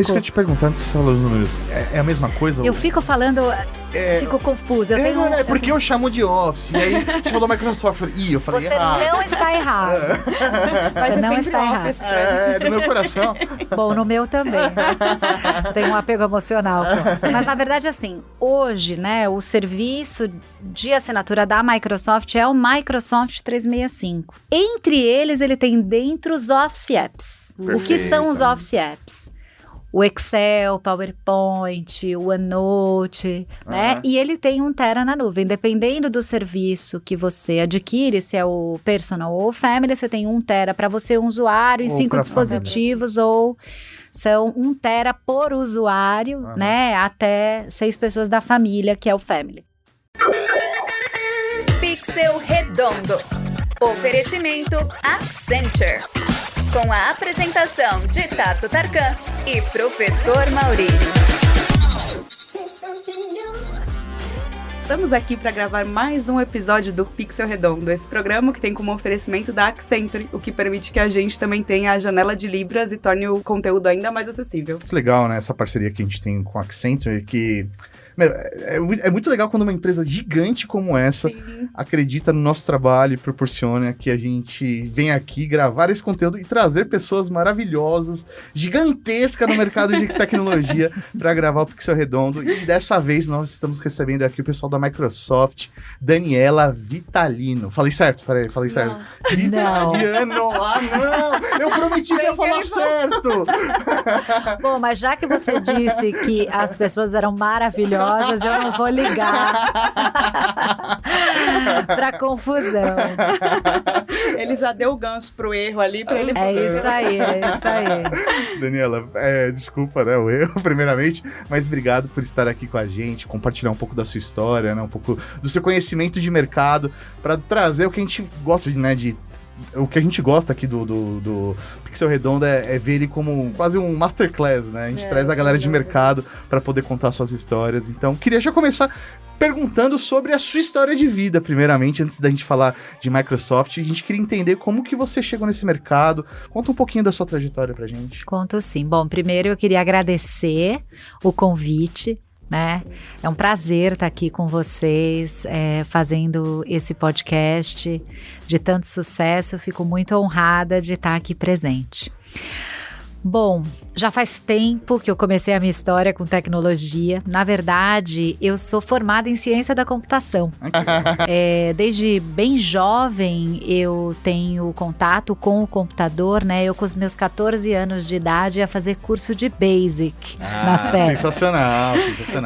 Isso que eu ia te perguntar antes de você falar os números. É a mesma coisa? Eu fico falando, fico confusa. É porque eu chamo de Office. E aí você falou Microsoft. Eu falei você errado. Não está errado. Mas você não está errado. No meu coração. Bom, no meu também. Tem um apego emocional. Mas na verdade, assim, hoje, né, o serviço de assinatura da Microsoft é o Microsoft 365. Entre eles, ele tem dentro os Office Apps. Perfeito. O que são os Office Apps? O Excel, PowerPoint, o OneNote, né? E ele tem 1 tera na nuvem. Dependendo do serviço que você adquire, se é o Personal ou o Family, você tem 1 tera para você, um usuário, e 5 dispositivos, ou são 1 tera por usuário, né? Até 6 pessoas da família, que é o Family. Pixel Redondo. Oferecimento Accenture. Com a apresentação de Tato Tarkan e Professor Maurício. Estamos aqui para gravar mais um episódio do Pixel Redondo, esse programa que tem como oferecimento da Accenture, o que permite que a gente também tenha a janela de Libras e torne o conteúdo ainda mais acessível. Que legal, né? Essa parceria que a gente tem com a Accenture, que... É muito legal quando uma empresa gigante como essa acredita no nosso trabalho e proporciona que a gente venha aqui gravar esse conteúdo e trazer pessoas maravilhosas, gigantescas no mercado de tecnologia para gravar o Pixel Redondo. E dessa vez nós estamos recebendo aqui o pessoal da Microsoft, Daniela Vitalino. Falei certo? Peraí, falei certo. Vitalino, não! Eu prometi que ia falar certo! Bom, mas já que você disse que as pessoas eram maravilhosas, eu não vou ligar pra confusão. Ele já deu o gancho pro erro ali pra ele. É isso aí. Daniela, desculpa, né, o erro, primeiramente, mas obrigado por estar aqui com a gente, compartilhar um pouco da sua história, né, um pouco do seu conhecimento de mercado, para trazer o que a gente gosta o que a gente gosta aqui do Pixel Redondo é ver ele como quase um masterclass, né? A gente traz a galera de mercado para poder contar suas histórias. Então, queria já começar perguntando sobre a sua história de vida, primeiramente, antes da gente falar de Microsoft. A gente queria entender como que você chegou nesse mercado. Conta um pouquinho da sua trajetória pra gente. Conto sim. Bom, primeiro eu queria agradecer o convite, né? É um prazer estar aqui com vocês, fazendo esse podcast de tanto sucesso. Eu fico muito honrada de estar aqui presente. Bom, já faz tempo que eu comecei a minha história com tecnologia. Na verdade, eu sou formada em ciência da computação. Desde bem jovem, eu tenho contato com o computador, né? Eu, com os meus 14 anos de idade, ia fazer curso de Basic nas férias. Sensacional.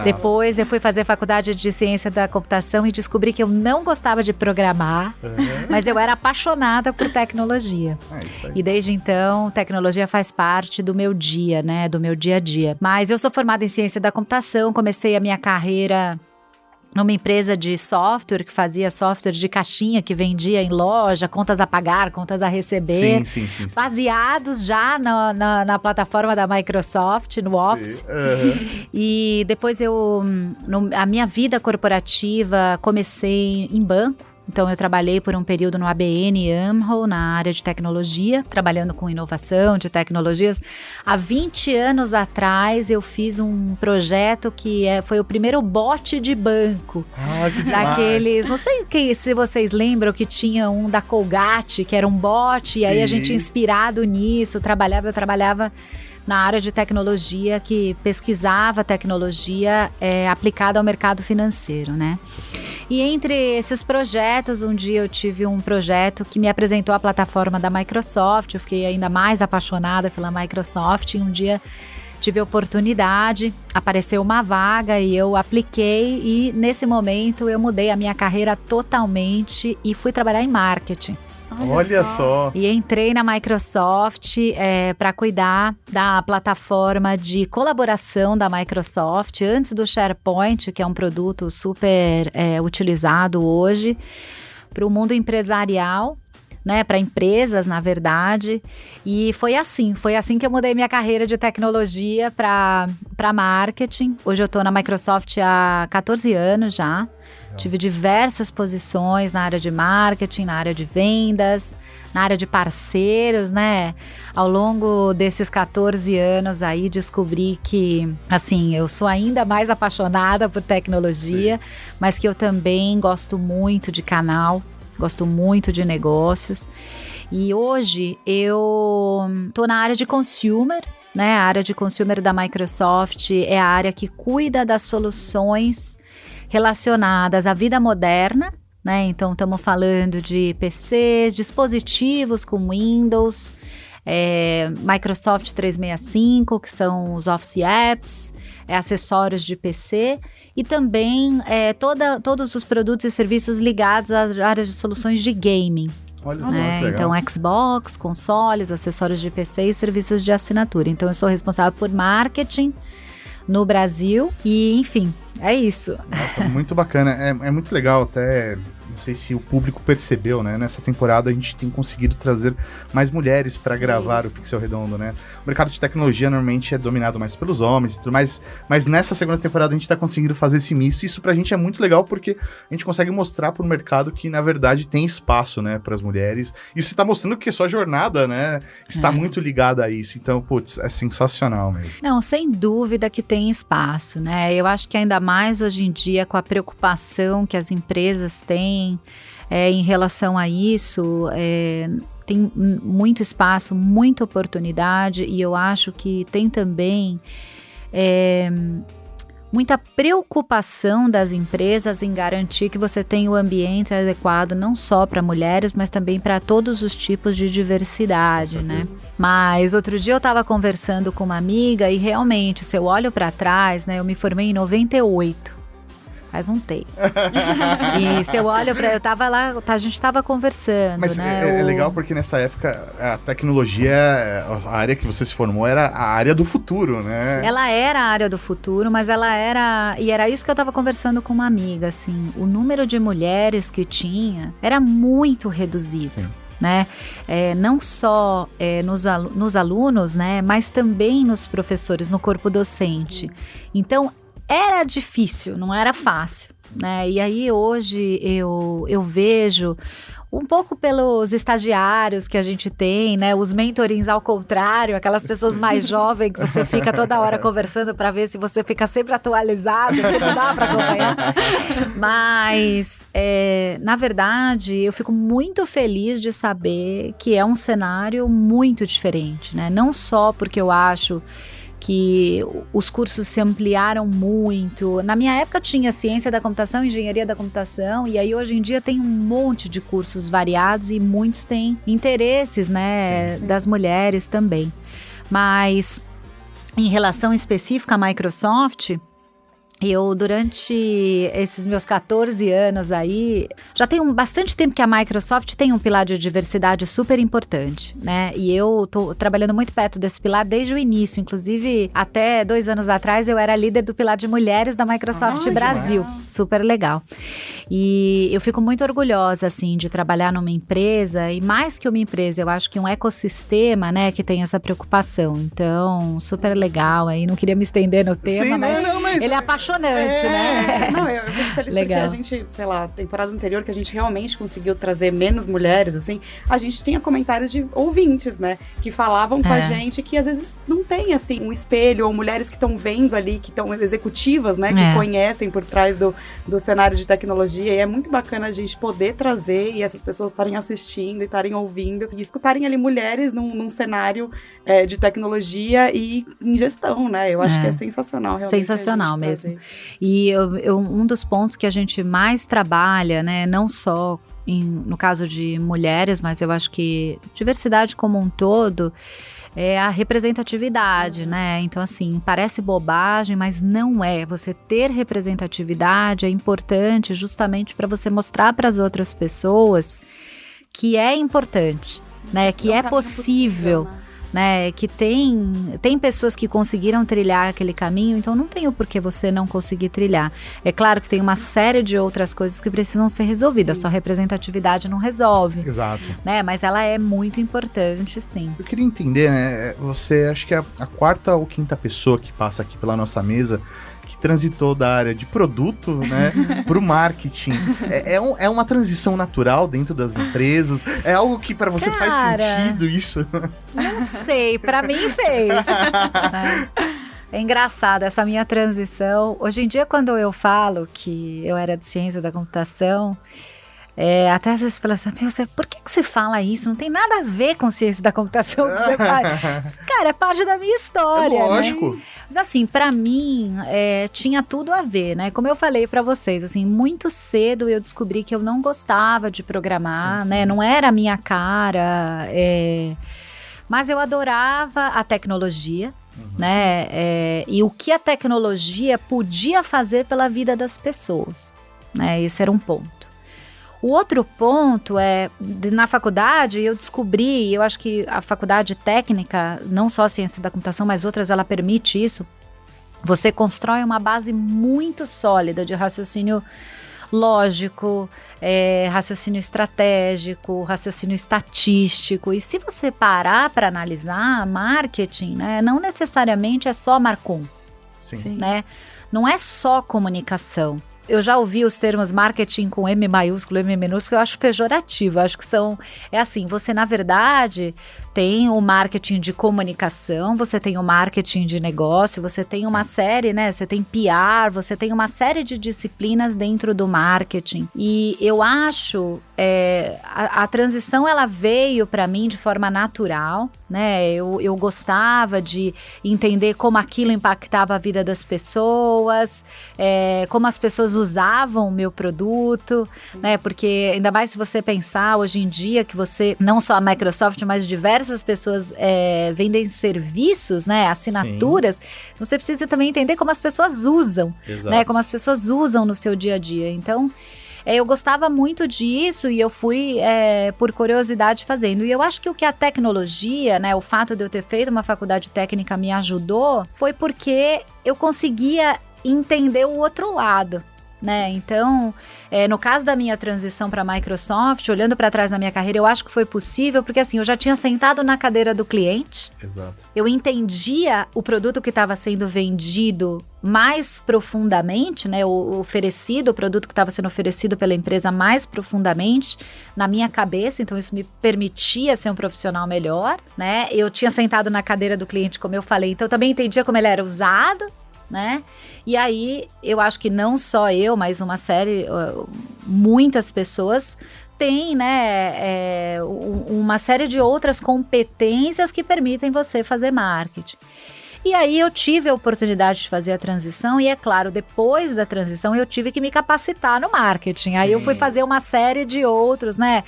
Depois, eu fui fazer faculdade de ciência da computação e descobri que eu não gostava de programar, mas eu era apaixonada por tecnologia. Isso aí. E desde então, tecnologia faz parte do meu dia, né? Do meu dia a dia. Mas eu sou formada em ciência da computação, comecei a minha carreira numa empresa de software que fazia software de caixinha que vendia em loja, contas a pagar, contas a receber, sim. baseados já na plataforma da Microsoft, no Office. E depois a minha vida corporativa comecei em banco. Então, eu trabalhei por um período no ABN AMRO, na área de tecnologia, trabalhando com inovação de tecnologias. Há 20 anos atrás, eu fiz um projeto que foi o primeiro bot de banco. Que demais. Daqueles, não sei se vocês lembram, que tinha um da Colgate, que era um bot, e aí a gente, inspirado nisso, eu trabalhava na área de tecnologia, que pesquisava tecnologia aplicada ao mercado financeiro, né? E entre esses projetos, um dia eu tive um projeto que me apresentou a plataforma da Microsoft. Eu fiquei ainda mais apaixonada pela Microsoft. E um dia tive a oportunidade, apareceu uma vaga e eu apliquei. E nesse momento eu mudei a minha carreira totalmente e fui trabalhar em marketing. Olha só. E entrei na Microsoft para cuidar da plataforma de colaboração da Microsoft, antes do SharePoint, que é um produto super utilizado hoje para o mundo empresarial, né, para empresas, na verdade. E foi assim que eu mudei minha carreira de tecnologia para marketing. Hoje eu estou na Microsoft há 14 anos já. Tive diversas posições na área de marketing, na área de vendas, na área de parceiros, né? Ao longo desses 14 anos aí, descobri que, assim, eu sou ainda mais apaixonada por tecnologia, mas que eu também gosto muito de canal, gosto muito de negócios. E hoje eu tô na área de consumer, né? A área de consumer da Microsoft é a área que cuida das soluções relacionadas à vida moderna, né? Então, estamos falando de PCs, dispositivos com Windows, Microsoft 365, que são os Office Apps, acessórios de PC e também todos os produtos e serviços ligados às áreas de soluções de gaming. Olha só, legal. Então, Xbox, consoles, acessórios de PC e serviços de assinatura. Então, eu sou responsável por marketing no Brasil e, enfim, é isso. Nossa, muito bacana. É muito legal até... Não sei se o público percebeu, né? Nessa temporada a gente tem conseguido trazer mais mulheres para gravar o Pixel Redondo, né? O mercado de tecnologia normalmente é dominado mais pelos homens e tudo mais, mas nessa segunda temporada a gente tá conseguindo fazer esse misto. Isso pra gente é muito legal porque a gente consegue mostrar pro mercado que, na verdade, tem espaço, né, pras mulheres. E você tá mostrando que a sua jornada, né, está muito ligada a isso. Então, putz, é sensacional mesmo. Não, sem dúvida que tem espaço, né? Eu acho que ainda mais hoje em dia, com a preocupação que as empresas têm em relação a isso, tem muito espaço, muita oportunidade, e eu acho que tem também muita preocupação das empresas em garantir que você tenha o ambiente adequado não só para mulheres, mas também para todos os tipos de diversidade, né? Mas outro dia eu estava conversando com uma amiga e realmente, se eu olho para trás, né, eu me formei em 98. Faz um tempo. E se eu olho pra... Eu tava lá, a gente tava conversando, mas né? É legal porque nessa época a tecnologia, a área que você se formou era a área do futuro, né? Ela era a área do futuro, mas ela era... E era isso que eu tava conversando com uma amiga, assim. O número de mulheres que tinha era muito reduzido. Sim. Né? Não só nos alunos, né? Mas também nos professores, no corpo docente. Sim. Então, era difícil, não era fácil, né? E aí hoje eu vejo um pouco pelos estagiários que a gente tem, né? Os mentorings ao contrário, aquelas pessoas mais jovens que você fica toda hora conversando para ver se você fica sempre atualizado, que não dá para acompanhar. Mas, na verdade, eu fico muito feliz de saber que é um cenário muito diferente, né? Não só porque eu acho que os cursos se ampliaram muito. Na minha época tinha ciência da computação, engenharia da computação, e aí hoje em dia tem um monte de cursos variados e muitos têm interesses, né, sim. das mulheres também. Mas em relação específica à Microsoft, eu, durante esses meus 14 anos aí, já tem bastante tempo que a Microsoft tem um pilar de diversidade super importante, né? E eu tô trabalhando muito perto desse pilar desde o início. Inclusive, até 2 anos atrás, eu era líder do pilar de mulheres da Microsoft Brasil. Demais. Super legal. E eu fico muito orgulhosa, assim, de trabalhar numa empresa, e mais que uma empresa, eu acho que um ecossistema, né, que tem essa preocupação. Então, super legal. Aí não queria me estender no tema, sim, mas ele é apaixonante, né? Não, eu fico feliz legal. Porque a gente, sei lá, temporada anterior que a gente realmente conseguiu trazer menos mulheres, assim, a gente tinha comentários de ouvintes, né, que falavam com a gente que às vezes não tem, assim, um espelho, ou mulheres que estão vendo ali, que estão executivas, né, que conhecem por trás do cenário de tecnologia, e é muito bacana a gente poder trazer e essas pessoas estarem assistindo e estarem ouvindo e escutarem ali mulheres num cenário de tecnologia e em gestão, né? Eu acho que é sensacional, realmente. Sensacional mesmo. E um dos pontos que a gente mais trabalha, né, não só no caso de mulheres, mas eu acho que diversidade como um todo, é a representatividade, né? Então, assim, parece bobagem, mas não é. Você ter representatividade é importante justamente para você mostrar para as outras pessoas que é importante, né? Que é possível, né? Que tem pessoas que conseguiram trilhar aquele caminho, então não tem o porquê você não conseguir trilhar. É claro que tem uma série de outras coisas que precisam ser resolvidas, só representatividade não resolve. Exato. Né? Mas ela é muito importante, sim. Eu queria entender, né, você acho que é a 4ª ou 5ª pessoa que passa aqui pela nossa mesa que transitou da área de produto, né, para o marketing. É uma transição natural dentro das empresas? É algo que para você faz sentido isso? Não sei, para mim fez. Né? É engraçado essa minha transição. Hoje em dia, quando eu falo que eu era de ciência da computação, até às vezes falam assim, por que você fala isso? Não tem nada a ver com ciência da computação que você faz. Cara, é parte da minha história, lógico. Né? Mas assim, pra mim, tinha tudo a ver, né? Como eu falei pra vocês, assim, muito cedo eu descobri que eu não gostava de programar, né? Não era a minha cara, mas eu adorava a tecnologia. Né? E o que a tecnologia podia fazer pela vida das pessoas, né? Esse era um ponto. O outro ponto na faculdade eu descobri, eu acho que a faculdade técnica, não só a ciência da computação, mas outras, ela permite isso. Você constrói uma base muito sólida de raciocínio lógico, raciocínio estratégico, raciocínio estatístico. E se você parar para analisar, marketing, né, não necessariamente é só marcom. Sim. Né? Não é só comunicação. Eu já ouvi os termos marketing com M maiúsculo, M minúsculo, eu acho pejorativo, eu acho que você na verdade tem o marketing de comunicação, você tem o marketing de negócio, você tem uma série, né, você tem PR, você tem uma série de disciplinas dentro do marketing, e eu acho, a transição ela veio para mim de forma natural, né, eu gostava de entender como aquilo impactava a vida das pessoas, como as pessoas usavam o meu produto, né? Porque ainda mais se você pensar hoje em dia que você, não só a Microsoft, mas diversas pessoas vendem serviços, né? Assinaturas. Então você precisa também entender como as pessoas usam, né? Como as pessoas usam no seu dia a dia. Então, eu gostava muito disso e eu fui, por curiosidade, fazendo. E eu acho que o que a tecnologia, né, o fato de eu ter feito uma faculdade técnica me ajudou, foi porque eu conseguia entender o outro lado. Né? Então, no caso da minha transição para a Microsoft, olhando para trás na minha carreira, eu acho que foi possível, porque assim, eu já tinha sentado na cadeira do cliente, eu entendia o produto que estava sendo vendido mais profundamente, né? O produto que estava sendo oferecido pela empresa mais profundamente na minha cabeça, então isso me permitia ser um profissional melhor, né? Eu tinha sentado na cadeira do cliente, como eu falei, então eu também entendia como ele era usado, né? E aí, eu acho que não só eu, mas uma série, muitas pessoas têm, né, uma série de outras competências que permitem você fazer marketing. E aí eu tive a oportunidade de fazer a transição e, é claro, depois da transição eu tive que me capacitar no marketing. Sim. Aí eu fui fazer uma série de outros, né?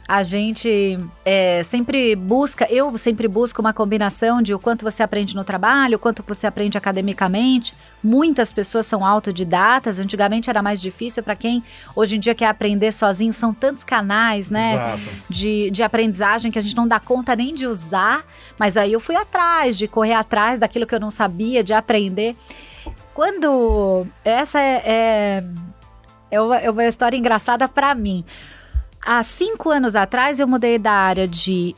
A gente sempre busco uma combinação de o quanto você aprende no trabalho, o quanto você aprende academicamente. Muitas pessoas são autodidatas, antigamente era mais difícil para quem hoje em dia quer aprender sozinho, são tantos canais, né, de aprendizagem que a gente não dá conta nem de usar, mas aí eu fui de correr atrás daquilo que eu não sabia, de aprender. Essa é uma história engraçada para mim. Há 5 anos atrás, eu mudei da área de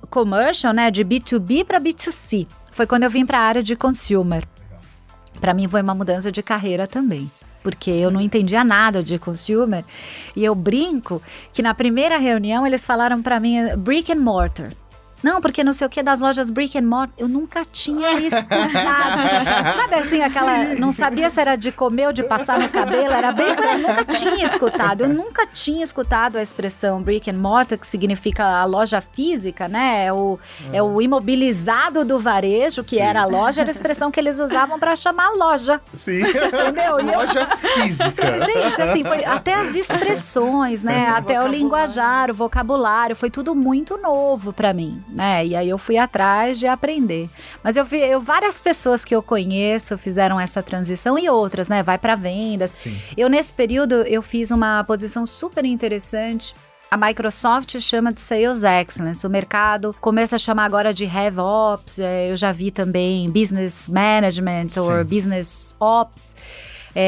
commercial, né, de B2B para B2C. Foi quando eu vim para a área de consumer. Para mim foi uma mudança de carreira também, porque eu não entendia nada de consumer. E eu brinco que na primeira reunião eles falaram para mim brick and mortar. Não, porque não sei o que das lojas brick and mortar, eu nunca tinha escutado. Sabe assim, não sabia se era de comer ou de passar no cabelo, era bem, eu nunca tinha escutado. Eu nunca tinha escutado a expressão brick and mortar, que significa a loja física, né? É o imobilizado do varejo, que era a loja, era a expressão que eles usavam para chamar loja. Sim. Entendeu? Loja física. Gente, assim, foi até as expressões, né? Até o linguajar, o vocabulário, foi tudo muito novo para mim. Né? E aí eu fui atrás de aprender. Mas várias pessoas que eu conheço fizeram essa transição e outras, né? Vai para vendas. Sim. Nesse período, eu fiz uma posição super interessante. A Microsoft chama de Sales Excellence. O mercado começa a chamar agora de RevOps. Eu já vi também Business Management ou Business Ops,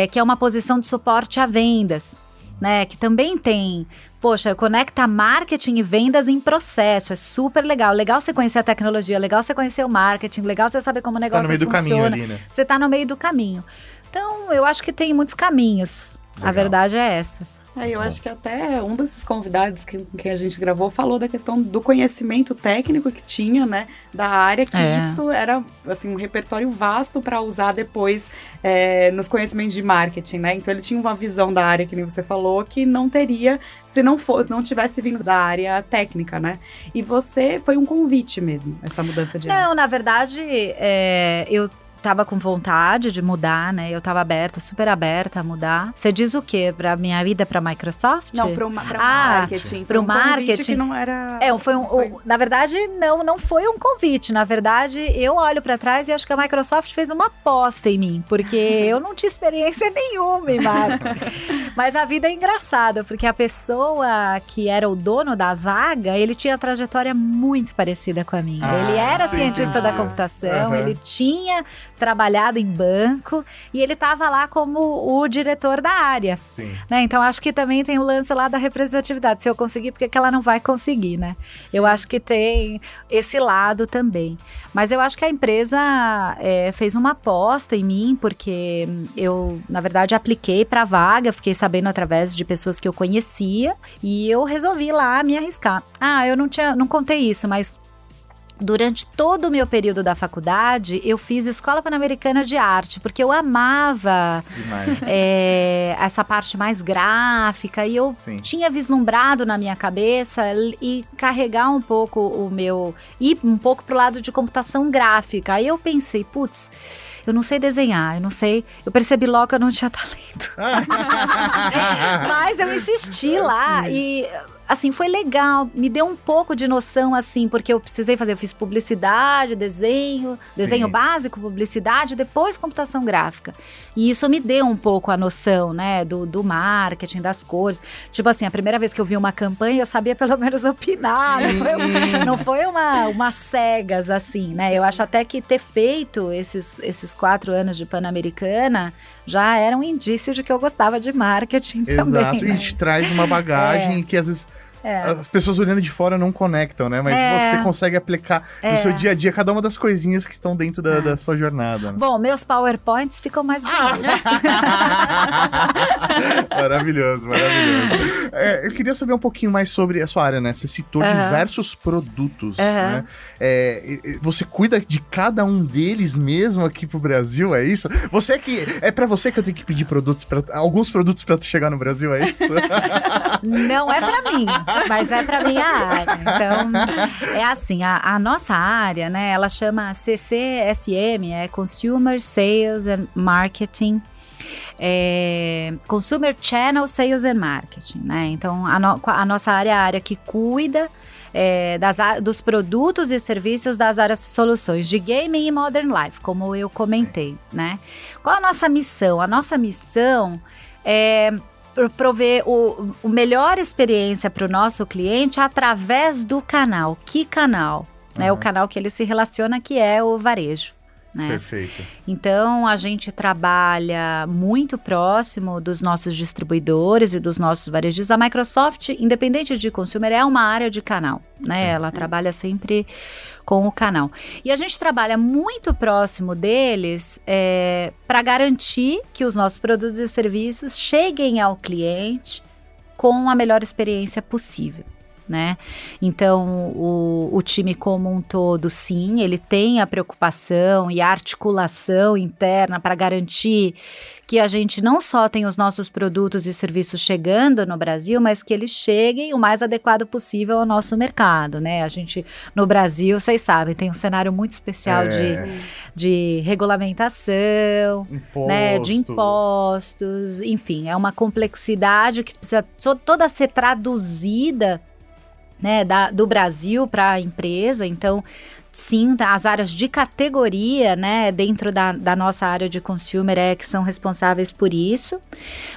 que é uma posição de suporte a vendas. né, que também tem, poxa, conecta marketing e vendas em processo, é super legal. Legal você conhecer a tecnologia, legal você conhecer o marketing, legal você saber como o negócio funciona. Você tá no meio do caminho ali, né? Você tá no meio do caminho. Então, eu acho que tem muitos caminhos. Legal. A verdade é essa. Eu acho que até um desses convidados que a gente gravou falou da questão do conhecimento técnico que tinha, né, da área, que isso era, assim, um repertório vasto para usar depois nos conhecimentos de marketing, né? Então ele tinha uma visão da área, que nem você falou, que não teria se não tivesse vindo da área técnica, né? E você, foi um convite mesmo, essa mudança de área. Não, na verdade, eu tava com vontade de mudar, né? Eu tava super aberta a mudar. Você diz o quê? Pra minha vida, pra Microsoft? Não, pra marketing. Pro marketing. Que não era... Na verdade, não foi um convite. Na verdade, eu olho pra trás e acho que a Microsoft fez uma aposta em mim, porque eu não tinha experiência nenhuma em marketing. Mas a vida é engraçada, porque a pessoa que era o dono da vaga, ele tinha a trajetória muito parecida com a minha. Ele era cientista da computação, ele tinha trabalhado em banco e ele estava lá como o diretor da área. Sim. Né? Então, acho que também tem o lance lá da representatividade. Se eu conseguir, por que ela não vai conseguir, né? Sim. Eu acho que tem esse lado também. Mas eu acho que a empresa fez uma aposta em mim, porque eu, na verdade, apliquei para a vaga, fiquei sabendo através de pessoas que eu conhecia e eu resolvi lá me arriscar. Eu não contei isso, mas durante todo o meu período da faculdade, eu fiz Escola Pan-Americana de Arte, porque eu amava essa parte mais gráfica, e eu tinha vislumbrado na minha cabeça e carregar um pouco ir um pouco pro lado de computação gráfica. Aí eu pensei, putz, eu não sei desenhar, eu percebi logo que eu não tinha talento. Mas eu insisti lá e... Assim, foi legal, me deu um pouco de noção, assim, porque eu fiz publicidade, desenho básico, publicidade, depois computação gráfica. E isso me deu um pouco a noção, né, do marketing, das cores. Tipo assim, a primeira vez que eu vi uma campanha, eu sabia pelo menos opinar, não foi uma cegas, assim, né? Eu acho até que ter feito esses 4 anos de Pan-Americana já era um indício de que eu gostava de marketing também. Exato, e a gente traz uma bagagem que às vezes... As pessoas olhando de fora não conectam, né? Mas você consegue aplicar no seu dia a dia cada uma das coisinhas que estão dentro da sua jornada. Né? Bom, meus PowerPoints ficam mais bonitos. Maravilhoso. Eu queria saber um pouquinho mais sobre a sua área, né? Você citou diversos produtos, né? Você cuida de cada um deles mesmo aqui pro Brasil, é isso? É pra você que eu tenho que pedir alguns produtos pra chegar no Brasil, é isso? Não é pra mim. Mas é para minha área. Então, é assim, a nossa área, né, ela chama CCSM, Consumer Sales and Marketing, Consumer Channel Sales and Marketing, né? Então, a nossa área é a área que cuida dos produtos e serviços das áreas de soluções de gaming e modern life, como eu comentei, né? Qual a nossa missão? A nossa missão é prover o melhor experiência para o nosso cliente através do canal. Que canal? Né? O canal que ele se relaciona, que é o varejo. Né? Perfeito. Então, a gente trabalha muito próximo dos nossos distribuidores e dos nossos varejistas. A Microsoft, independente de consumer, é uma área de canal, né? Sim, ela trabalha sempre com o canal. E a gente trabalha muito próximo deles para garantir que os nossos produtos e serviços cheguem ao cliente com a melhor experiência possível. Né? Então, o time como um todo, sim, ele tem a preocupação e a articulação interna para garantir que a gente não só tem os nossos produtos e serviços chegando no Brasil, mas que eles cheguem o mais adequado possível ao nosso mercado, né? A gente, no Brasil, vocês sabem, tem um cenário muito especial de regulamentação, né? De impostos, enfim, é uma complexidade que precisa toda ser traduzida, né, do Brasil para a empresa. Então, sim, as áreas de categoria, né, dentro da nossa área de consumer que são responsáveis por isso.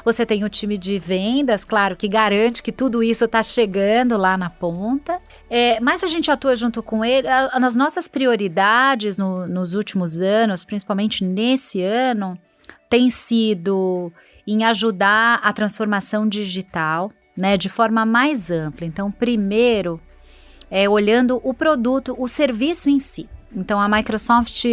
Você tem o time de vendas, claro, que garante que tudo isso está chegando lá na ponta. Mas a gente atua junto com ele. As nossas prioridades nos últimos anos, principalmente nesse ano, tem sido em ajudar a transformação digital, né, de forma mais ampla. Então, primeiro, olhando o produto, o serviço em si. Então, a Microsoft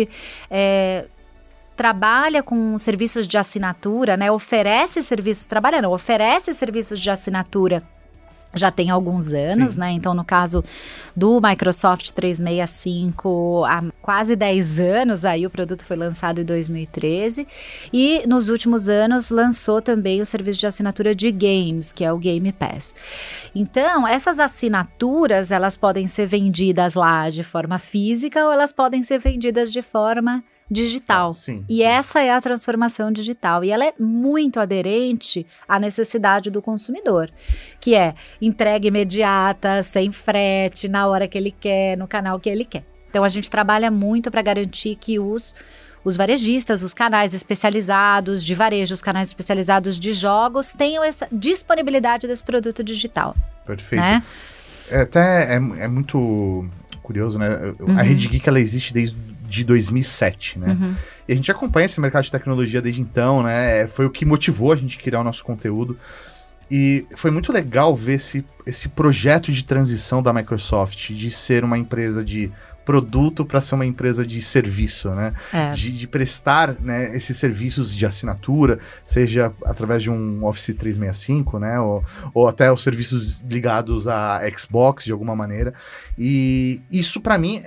trabalha com serviços de assinatura, né, oferece serviços de assinatura já tem alguns anos, né? Então, no caso do Microsoft 365, há quase 10 anos, aí o produto foi lançado em 2013. E nos últimos anos lançou também o serviço de assinatura de games, que é o Game Pass. Então, essas assinaturas, elas podem ser vendidas lá de forma física ou elas podem ser vendidas de forma digital. E essa é a transformação digital. E ela é muito aderente à necessidade do consumidor, que é entrega imediata, sem frete, na hora que ele quer, no canal que ele quer. Então, a gente trabalha muito para garantir que os varejistas, os canais especializados de varejo, os canais especializados de jogos, tenham essa disponibilidade desse produto digital. Perfeito. Né? É muito curioso, né? A Rede Geek, ela existe de 2007, né? E a gente acompanha esse mercado de tecnologia desde então, né? Foi o que motivou a gente a criar o nosso conteúdo. E foi muito legal ver esse projeto de transição da Microsoft, de ser uma empresa de produto para ser uma empresa de serviço, né? De prestar, né, esses serviços de assinatura, seja através de um Office 365, né? Ou até os serviços ligados a Xbox, de alguma maneira. E isso, para mim,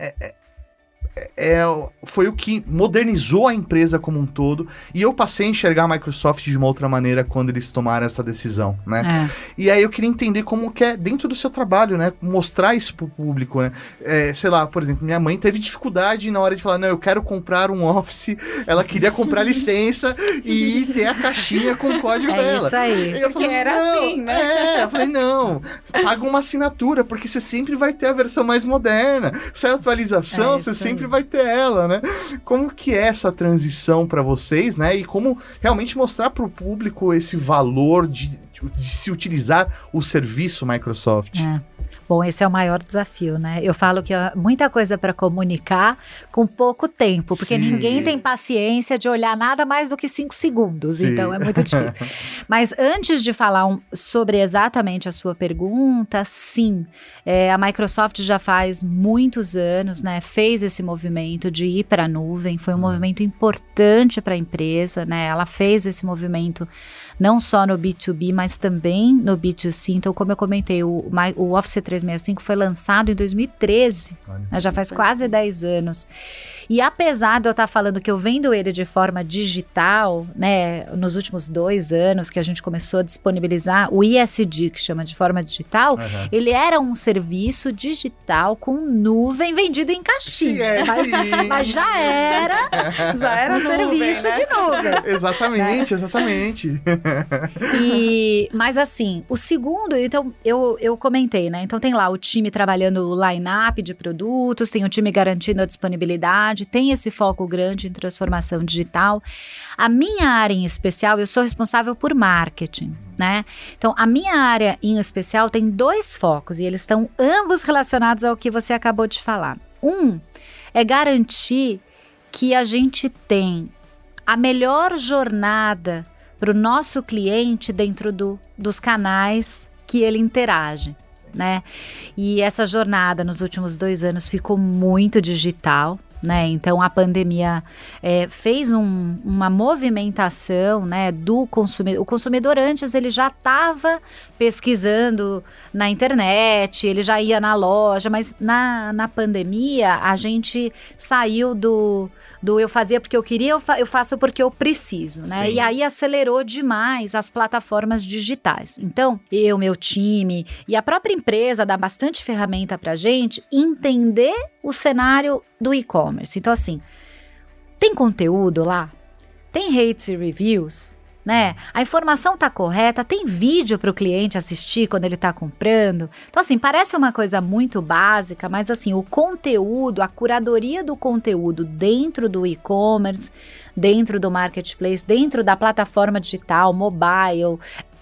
foi o que modernizou a empresa como um todo, e eu passei a enxergar a Microsoft de uma outra maneira quando eles tomaram essa decisão, né? E aí eu queria entender como que é dentro do seu trabalho, né? Mostrar isso pro público, né? Sei lá, por exemplo, minha mãe teve dificuldade na hora de falar, não, eu quero comprar um Office, ela queria comprar licença e ter a caixinha com o código dela. Isso aí. E eu falei, era assim, né? Eu falei, não, paga uma assinatura, porque você sempre vai ter a versão mais moderna. Sai atualização, você sempre vai ter ela, né? Como que é essa transição para vocês, né? E como realmente mostrar para o público esse valor de se utilizar o serviço Microsoft? Bom, esse é o maior desafio, né? Eu falo que há muita coisa para comunicar com pouco tempo, porque ninguém tem paciência de olhar nada mais do que 5 segundos, então é muito difícil. Mas antes de falar sobre exatamente a sua pergunta, sim, a Microsoft já faz muitos anos, né, fez esse movimento de ir para a nuvem, foi um movimento importante para a empresa, né? Ela fez esse movimento não só no B2B, mas também no B2C. Então, como eu comentei, o Office 365 foi lançado em 2013, né? Já faz quase 10 anos. E apesar de eu estar falando que eu vendo ele de forma digital, né, nos últimos 2 anos que a gente começou a disponibilizar o ISD, que chama de forma digital, ele era um serviço digital com nuvem vendido em caixinha. Mas já era um serviço, né, de nuvem. Exatamente. Mas assim, o segundo, então eu comentei, né? Então tem lá o time trabalhando o line-up de produtos, tem o time garantindo a disponibilidade, tem esse foco grande em transformação digital. A minha área em especial, eu sou responsável por marketing, né? Então, a minha área em especial tem 2 focos e eles estão ambos relacionados ao que você acabou de falar. Um é garantir que a gente tem a melhor jornada para o nosso cliente dentro dos canais que ele interage, né? E essa jornada nos últimos 2 anos ficou muito digital, né? Então a pandemia fez uma movimentação, né, do consumidor. O consumidor antes ele já estava pesquisando na internet, ele já ia na loja, mas na pandemia a gente saiu do eu fazia porque eu queria, eu faço porque eu preciso, né? Sim. E aí acelerou demais as plataformas digitais. Então, meu time e a própria empresa dá bastante ferramenta pra gente entender o cenário do e-commerce. Então, assim, tem conteúdo lá? Tem rates e reviews? Né? A informação tá correta, tem vídeo para o cliente assistir quando ele tá comprando. Então, assim, parece uma coisa muito básica, mas assim, o conteúdo, a curadoria do conteúdo dentro do e-commerce, dentro do marketplace, dentro da plataforma digital, mobile,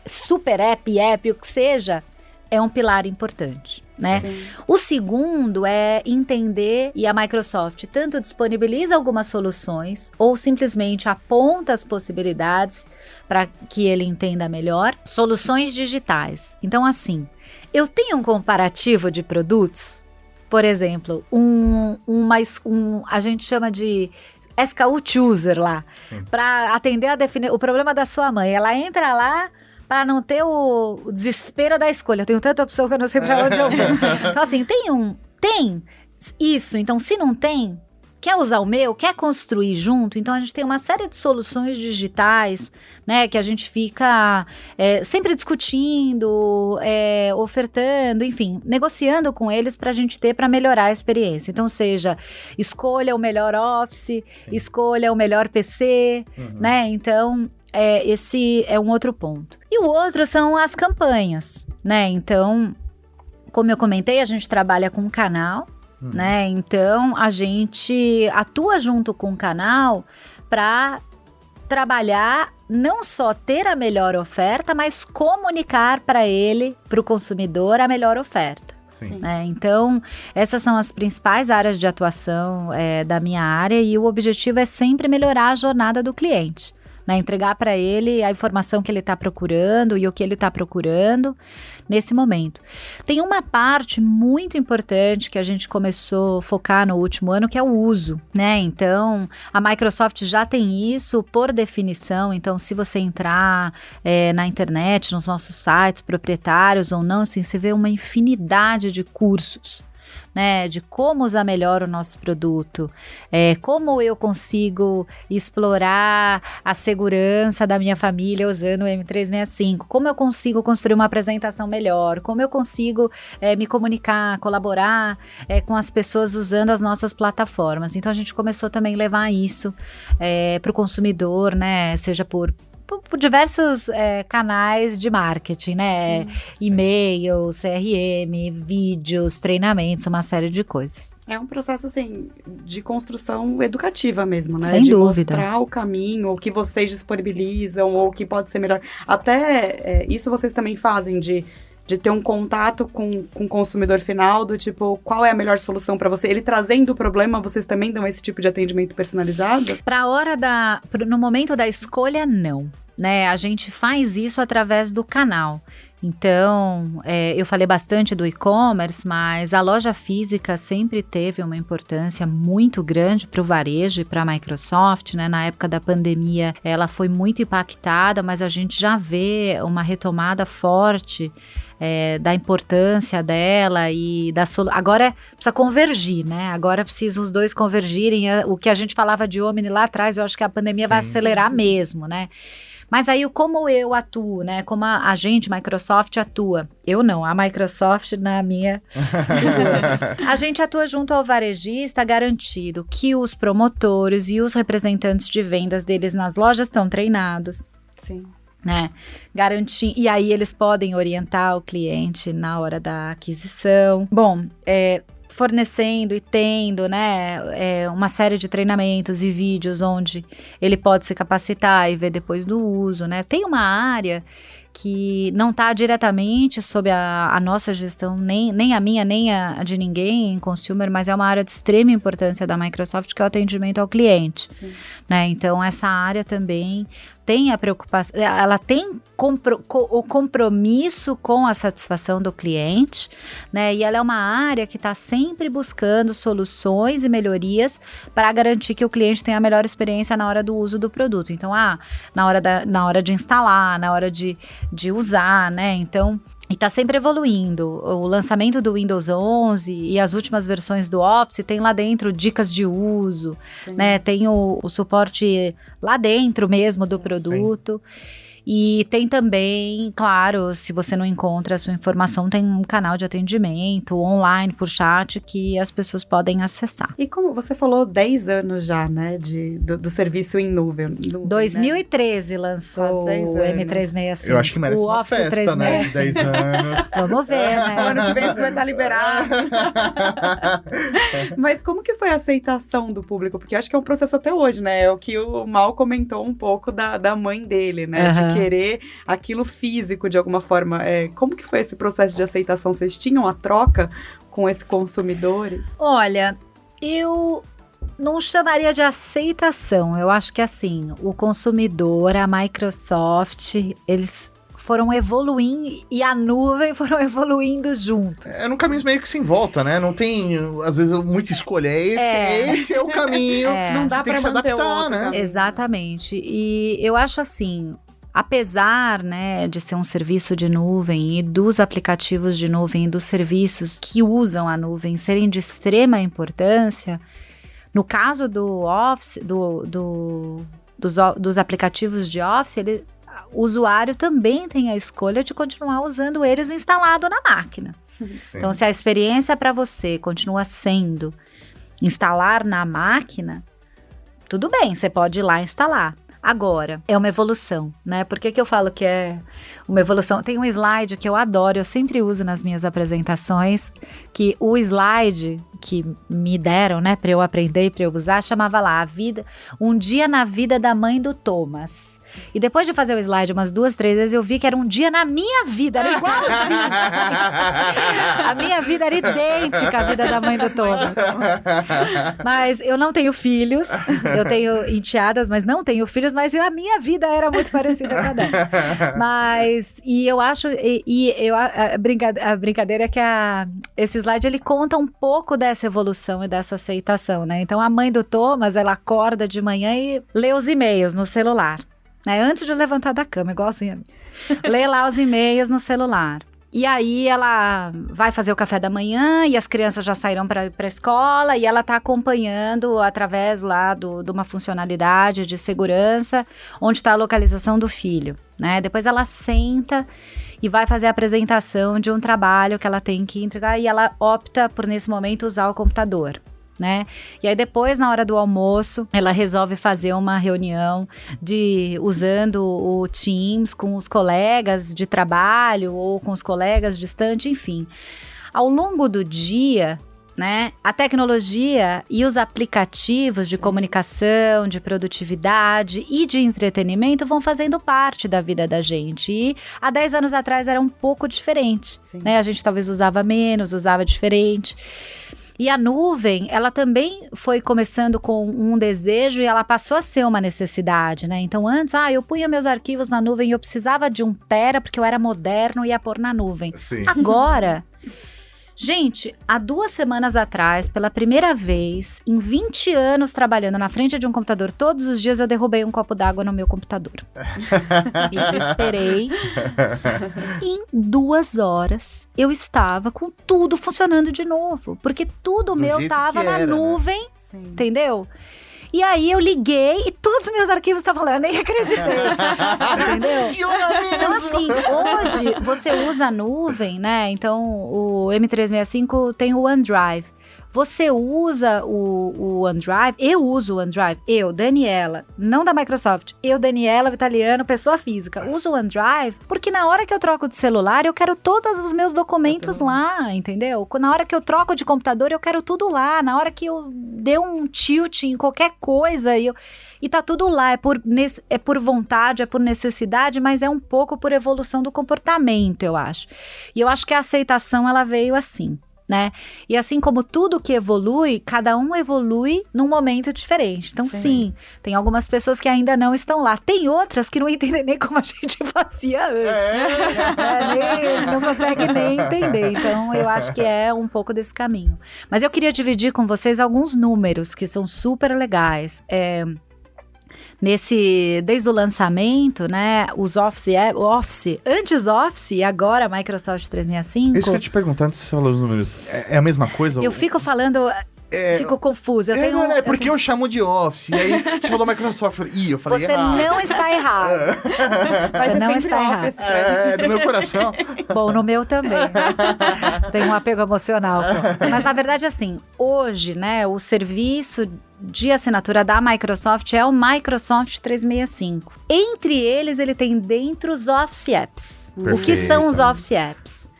super app, o que seja, é um pilar importante, né? Sim. O segundo é entender, e a Microsoft tanto disponibiliza algumas soluções ou simplesmente aponta as possibilidades para que ele entenda melhor, soluções digitais. Então, assim, eu tenho um comparativo de produtos, por exemplo, a gente chama de SKU Chooser lá, para atender o problema da sua mãe. Ela entra lá para não ter o desespero da escolha. Eu tenho tanta opção que eu não sei para onde eu vou. Então, assim, tem isso. Então, se não tem, quer usar o meu, quer construir junto. Então, a gente tem uma série de soluções digitais, né, que a gente fica sempre discutindo, ofertando, enfim, negociando com eles para a gente ter, para melhorar a experiência. Então, seja, escolha o melhor Office, escolha o melhor PC, né? Então, esse é um outro ponto. E o outro são as campanhas, né? Então, como eu comentei, a gente trabalha com um canal, né? Então, a gente atua junto com o canal para trabalhar, não só ter a melhor oferta, mas comunicar para ele, para o consumidor, a melhor oferta. Sim. Né? Então, essas são as principais áreas de atuação da minha área, e o objetivo é sempre melhorar a jornada do cliente. Né, entregar para ele a informação que ele está procurando e o que ele está procurando nesse momento. Tem uma parte muito importante que a gente começou a focar no último ano, que é o uso, né? Então, a Microsoft já tem isso por definição. Então, se você entrar na internet, nos nossos sites proprietários ou não, assim, você vê uma infinidade de cursos, né, de como usar melhor o nosso produto, como eu consigo explorar a segurança da minha família usando o M365, como eu consigo construir uma apresentação melhor, como eu consigo me comunicar, colaborar com as pessoas usando as nossas plataformas. Então a gente começou também a levar isso para o consumidor, né, seja por diversos canais de marketing, né? Sim. E-mail, CRM, vídeos, treinamentos, uma série de coisas. É um processo, assim, de construção educativa mesmo, né? Sem de dúvida. Mostrar o caminho, o que vocês disponibilizam, ou o que pode ser melhor. Até isso vocês também fazem, de ter um contato com o consumidor final, do tipo, qual é a melhor solução para você? Ele trazendo o problema, vocês também dão esse tipo de atendimento personalizado? No momento da escolha, não. Né? A gente faz isso através do canal. Então, eu falei bastante do e-commerce, mas a loja física sempre teve uma importância muito grande para o varejo e para a Microsoft, né? Na época da pandemia, ela foi muito impactada, mas a gente já vê uma retomada forte da importância dela e da solução. Agora precisa convergir, né? Agora precisa os dois convergirem. O que a gente falava de Omni lá atrás, eu acho que a pandemia vai acelerar mesmo, né? Mas aí, como eu atuo, né? Como a gente, Microsoft, atua. Eu não, a Microsoft na minha figura. A gente atua junto ao varejista, garantido que os promotores e os representantes de vendas deles nas lojas estão treinados. Sim. Né? Garantir, e aí eles podem orientar o cliente na hora da aquisição. Bom, fornecendo e tendo, né, uma série de treinamentos e vídeos onde ele pode se capacitar e ver depois do uso, né? Tem uma área que não está diretamente sob a nossa gestão, nem a minha, nem a de ninguém em consumer, mas é uma área de extrema importância da Microsoft, que é o atendimento ao cliente. Sim. Né? Então, essa área também tem a preocupação, ela tem o compromisso com a satisfação do cliente, né? E ela é uma área que está sempre buscando soluções e melhorias para garantir que o cliente tenha a melhor experiência na hora do uso do produto. Então, na hora de instalar, na hora de usar, né? Então, e está sempre evoluindo. O lançamento do Windows 11 e as últimas versões do Office tem lá dentro dicas de uso, né? Tem o suporte lá dentro mesmo do produto. E tem também, claro, se você não encontra a sua informação, tem um canal de atendimento online por chat que as pessoas podem acessar. E como você falou, 10 anos já, né, do serviço em nuvem. 2013 né? lançou o M365. Eu acho que merece uma Office festa, né, de 10 anos. Vamos ver, né? O ano que vem a gente vai estar liberado. Mas como que foi a aceitação do público? Porque eu acho que é um processo até hoje, né? É o que o Mal comentou um pouco da mãe dele, né? De querer aquilo físico de alguma forma. Como que foi esse processo de aceitação? Vocês tinham a troca com esse consumidor? Olha, eu não chamaria de aceitação. Eu acho que assim, o consumidor, a Microsoft, eles foram evoluindo e a nuvem foram evoluindo juntos. É num caminho meio que sem volta, né? Não tem, às vezes, muita escolha. Esse é o caminho. Não dá tem que se adaptar, né? Exatamente. E eu acho assim, apesar, né, de ser um serviço de nuvem e dos aplicativos de nuvem e dos serviços que usam a nuvem serem de extrema importância, no caso do Office, dos aplicativos de Office, o usuário também tem a escolha de continuar usando eles instalado na máquina. Sim. Então, se a experiência para você continua sendo instalar na máquina, tudo bem, você pode ir lá instalar. Agora, é uma evolução, né? Por que eu falo que é uma evolução? Tem um slide que eu adoro, eu sempre uso nas minhas apresentações, que o slide que me deram, né, para eu aprender e para eu usar, chamava lá, um dia na vida da mãe do Thomas. E depois de fazer o slide umas 2, 3 vezes, eu vi que era um dia na minha vida, era igualzinho. A minha vida era idêntica à vida da mãe do Thomas. Mas eu não tenho filhos, eu tenho enteadas, mas não tenho filhos, mas a minha vida era muito parecida com a dela. Mas, e eu acho, a brincadeira é que esse slide, ele conta um pouco dessa evolução e dessa aceitação, né? Então, a mãe do Thomas, ela acorda de manhã e lê os e-mails no celular. Né, antes de levantar da cama, igualzinho a mim. Lê lá os e-mails no celular. E aí ela vai fazer o café da manhã e as crianças já saíram para a escola e ela está acompanhando através lá de uma funcionalidade de segurança onde está a localização do filho. Né? Depois ela senta e vai fazer a apresentação de um trabalho que ela tem que entregar e ela opta por, nesse momento, usar o computador. Né? E aí depois, na hora do almoço, ela resolve fazer uma reunião usando o Teams com os colegas de trabalho ou com os colegas distantes, enfim. Ao longo do dia, né, a tecnologia e os aplicativos de comunicação, de produtividade e de entretenimento vão fazendo parte da vida da gente. E há 10 anos atrás era um pouco diferente. Né? A gente talvez usava menos, usava diferente. E a nuvem, ela também foi começando com um desejo e ela passou a ser uma necessidade, né? Então, antes, eu punha meus arquivos na nuvem e eu precisava de 1 tera porque eu era moderno e ia pôr na nuvem. Sim. Agora, gente, há 2 semanas atrás, pela primeira vez, em 20 anos trabalhando na frente de um computador, todos os dias eu derrubei um copo d'água no meu computador. Me desesperei. Em 2 horas, eu estava com tudo funcionando de novo. Porque tudo meu estava na nuvem, né? Entendeu? E aí eu liguei e todos os meus arquivos estavam lá, eu nem acreditei. Entendeu? Funciona mesmo! Então assim, hoje você usa a nuvem, né? Então o M365 tem o OneDrive. Você usa o OneDrive, eu uso o OneDrive, eu, Daniela, não da Microsoft, eu, Daniela Vitaliano, pessoa física, uso o OneDrive porque na hora que eu troco de celular, eu quero todos os meus documentos lá, entendeu? Na hora que eu troco de computador, eu quero tudo lá, na hora que eu dei um tilt em qualquer coisa, e tá tudo lá, é por vontade, é por necessidade, mas é um pouco por evolução do comportamento, eu acho. E eu acho que a aceitação, ela veio assim. Né? E assim como tudo que evolui, cada um evolui num momento diferente. Então, sim, tem algumas pessoas que ainda não estão lá. Tem outras que não entendem nem como a gente fazia antes. Não conseguem nem entender. Então, eu acho que é um pouco desse caminho. Mas eu queria dividir com vocês alguns números que são super legais. Desde o lançamento, né, os Office, antes Office e agora Microsoft 365. Isso que eu ia te perguntar antes de você falar os números. É a mesma coisa? Eu fico falando... Fico confusa. Porque eu chamo de Office. E aí você falou Microsoft. Eu falei Você errado. não está errado. Você não está errado. No meu coração. Bom, no meu também. Tem um apego emocional. Mas na verdade, assim, hoje, né, o serviço de assinatura da Microsoft é o Microsoft 365. Entre eles, ele tem dentro os Office Apps. Perfeito. O que são os Office Apps?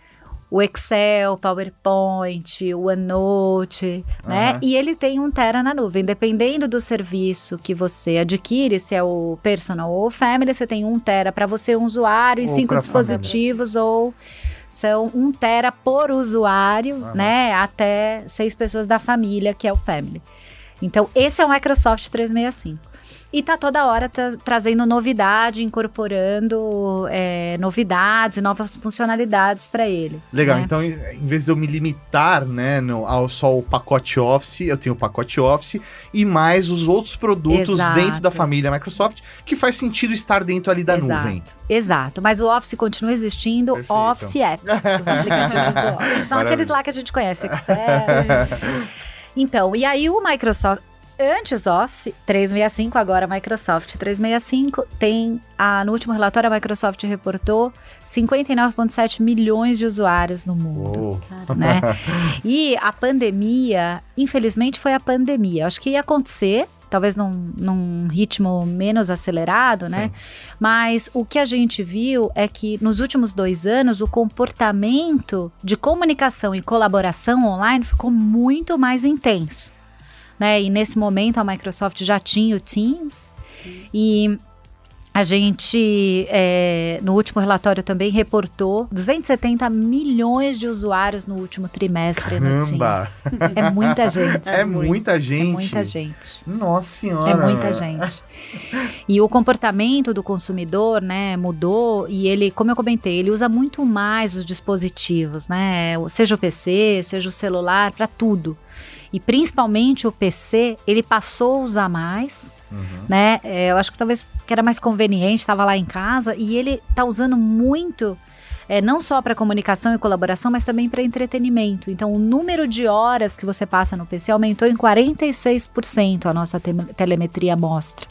o Excel, PowerPoint, o OneNote, né? E ele tem 1 tera na nuvem. Dependendo do serviço que você adquire, se é o Personal ou o Family, você tem 1 tera para você, um usuário, e 5 dispositivos, ou são 1 tera por usuário, né? Até 6 pessoas da família, que é o Family. Então, esse é o Microsoft 365. E tá toda hora trazendo novidade, incorporando novidades, novas funcionalidades para ele. Legal, né? Então em vez de eu me limitar, né, ao só o pacote Office, eu tenho o pacote Office e mais os outros produtos dentro da família Microsoft, que faz sentido estar dentro ali da nuvem. Exato, mas o Office continua existindo. Perfeito. Office Apps, os aplicativos do Office, que são aqueles lá que a gente conhece, Excel. Então, e aí o Microsoft... Antes Office 365, agora Microsoft 365, tem, no último relatório a Microsoft reportou 59,7 milhões de usuários no mundo, né? E a pandemia, infelizmente foi a pandemia, acho que ia acontecer, talvez num ritmo menos acelerado, né? Mas o que a gente viu é que nos últimos 2 anos o comportamento de comunicação e colaboração online ficou muito mais intenso. Né? E nesse momento a Microsoft já tinha o Teams. E a gente, no último relatório também reportou 270 milhões de usuários no último trimestre no Teams. É muita gente. É muita gente. É muita gente. Nossa Senhora. É muita gente. E o comportamento do consumidor, né, mudou. E ele, como eu comentei, ele usa muito mais os dispositivos, né? Seja o PC, seja o celular, para tudo. E principalmente o PC, ele passou a usar mais, né? Eu acho que talvez que era mais conveniente, estava lá em casa, e ele está usando muito, não só para comunicação e colaboração, mas também para entretenimento. Então, o número de horas que você passa no PC aumentou em 46%, a nossa telemetria mostra.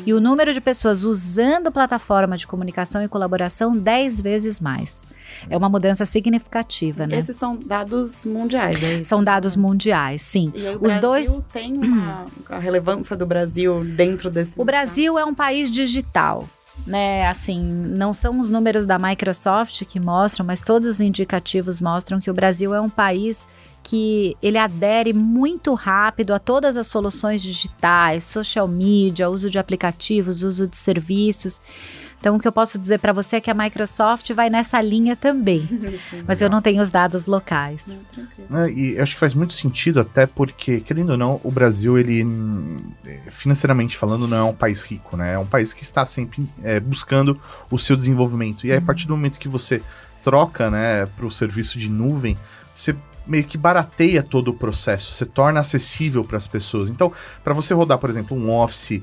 E o número de pessoas usando plataforma de comunicação e colaboração 10 vezes mais. É uma mudança significativa, né? Esses são dados mundiais, é isso? São dados mundiais, sim. E aí o Brasil tem a relevância do Brasil dentro desse... O Brasil é um país digital, né? Assim, não são os números da Microsoft que mostram, mas todos os indicativos mostram que o Brasil é um país que ele adere muito rápido a todas as soluções digitais, social media, uso de aplicativos, uso de serviços. Então, o que eu posso dizer para você é que a Microsoft vai nessa linha também, mas eu não tenho os dados locais. E eu acho que faz muito sentido, até porque, querendo ou não, o Brasil, ele, financeiramente falando, não é um país rico, né? É um país que está sempre buscando o seu desenvolvimento. E aí, a partir do momento que você troca, né, para o serviço de nuvem, você meio que barateia todo o processo, você torna acessível para as pessoas. Então, para você rodar, por exemplo, um Office